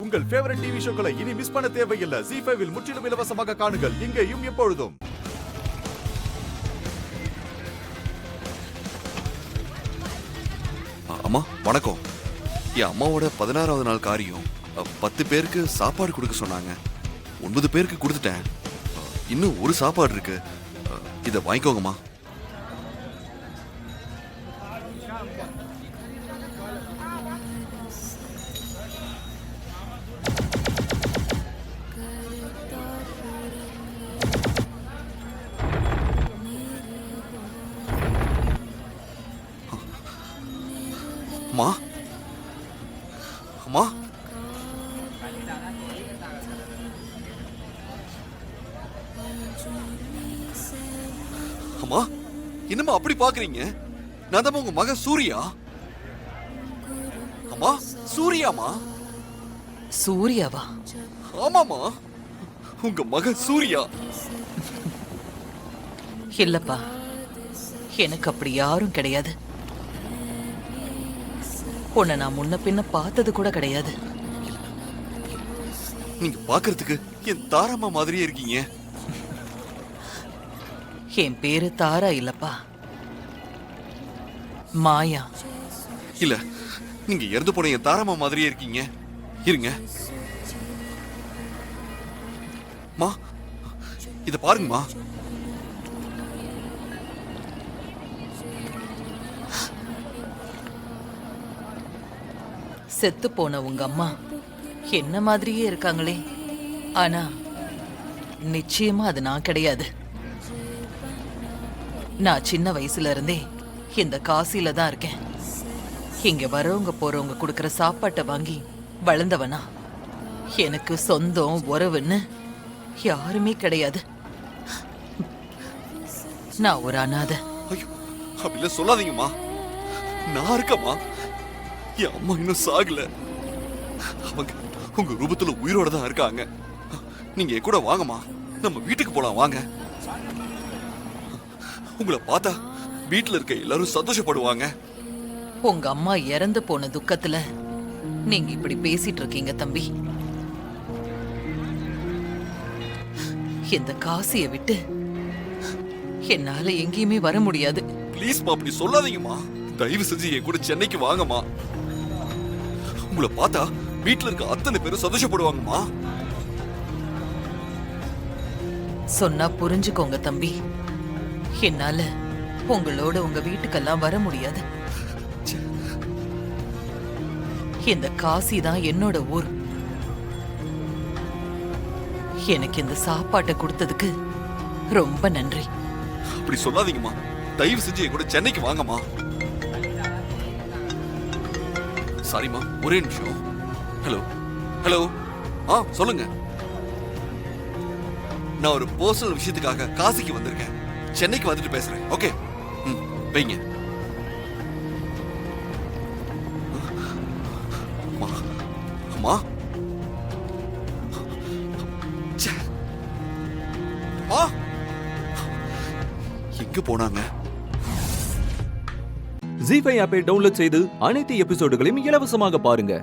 உங்கள் favourite TV ஷோக்களை இனி miss பண்ண தேவையில்லை. ZEE5 இல் முற்றிலும் இலவசமாக காணுங்கள், இங்கேயும் எப்பொழுதும். அம்மா வணக்கம். என் அம்மாவோட 16வது நாள் காரியம். 10 பேருக்கு சாப்பாடு கொடுக்க சொன்னாங்க. 9 பேருக்கு கொடுத்துட்டேன். இன்னும் ஒரு சாப்பாடு இருக்கு. இதை வாங்கிக்கோங்கம்மா. அம்மா அம்மா அம்மா என்னம்மா அப்படி பாக்குறீங்க? நான் தான் உங்க மகன் சூர்யா. அம்மா சூர்யாமா? சூர்யாவா? ஆமாமா, உங்க மகன் சூர்யா. இல்லப்பா, எனக்கு அப்படி யாரும் கிடையாது. உன்னை நான் முன்ன பின்ன பார்த்தது கூட கிடையாது. நீங்க பாக்குறதுக்கு என் தாராமா மாதிரியே இருக்கீங்க. என் பேரு தாரா இல்லப்பா, மாயா. இல்ல, நீங்க இறந்து போன என் தாராமா மாதிரியே இருக்கீங்க. இருங்க மா, இத பாருங்கம்மா. செத்து போன உங்க அம்மா என்ன மாதிரியே இருக்காங்களே, ஆனா நிச்சயமா அது நான் கிடையாது. நான் சின்ன வயசுல இருந்தே இந்த காசில தான் இருக்கேன். இங்க வரவங்க போறவங்க கொடுக்கற சாப்பாட்டை வாங்கி வளர்ந்தவனா. எனக்கு சொந்தம் உறவுன்னு யாருமே கிடையாது. நான் ஒரு அனாதை. ஐயோ, அப்படிலாம் சொல்லாதீங்கம்மா. நான் இருக்கம்மா. என் அம்மா இன்னும் சாகல. அவங்க உங்க ரூபத்துல உயிரோட தான் இருக்காங்க. நீங்க என் கூட வாங்கம்மா, நம்ம வீட்டுக்கு போலாம் வாங்க. உங்களை பார்த்தா வீட்டுல இருக்க எல்லாரும் சந்தோஷப்படுவாங்க. உங்க அம்மா இறந்து போன துக்கத்துல நீங்க இப்படி பேசிட்டு இருக்கீங்க தம்பி. இந்த காசிய விட்டு என்னால எங்கேயுமே வர முடியாது. ப்ளீஸ்மா, அப்படி சொல்லாதீங்கம்மா. தயவு செஞ்சு என் கூட சென்னைக்கு வாங்கம்மா. உங்களை பார்த்தா வீட்டுல இருக்க அத்தனை பேரும் சந்தோஷப்படுவாங்கம்மா. சொன்னா புரிஞ்சுக்கோங்க தம்பி, என்னால உங்களோட உங்க வீட்டுக்கெல்லாம் வர முடியாது. இந்த காசி தான் என்னோட ஊர். எனக்கு இந்த சாப்பாட்டை கொடுத்ததுக்கு ரொம்ப நன்றி. அப்படி சொல்லாதீங்கம்மா. தயவு செஞ்சு என் கூட சென்னைக்கு வாங்கம்மா. சாரிம்மா, ஒரே நிமிஷம். ஹலோ ஹலோ, சொல்லுங்க. நான் ஒரு பர்சனல் விஷயத்துக்காக காசிக்கு வந்திருக்கேன். சென்னைக்கு வந்துட்டு பேசுறேன். ஓகே, வைங்க. அம்மா எங்க போனாங்க? ZEE5 ஆப்பை டவுன்லோட் செய்து அனைத்து எபிசோடுகளையும் இலவசமாக பாருங்க.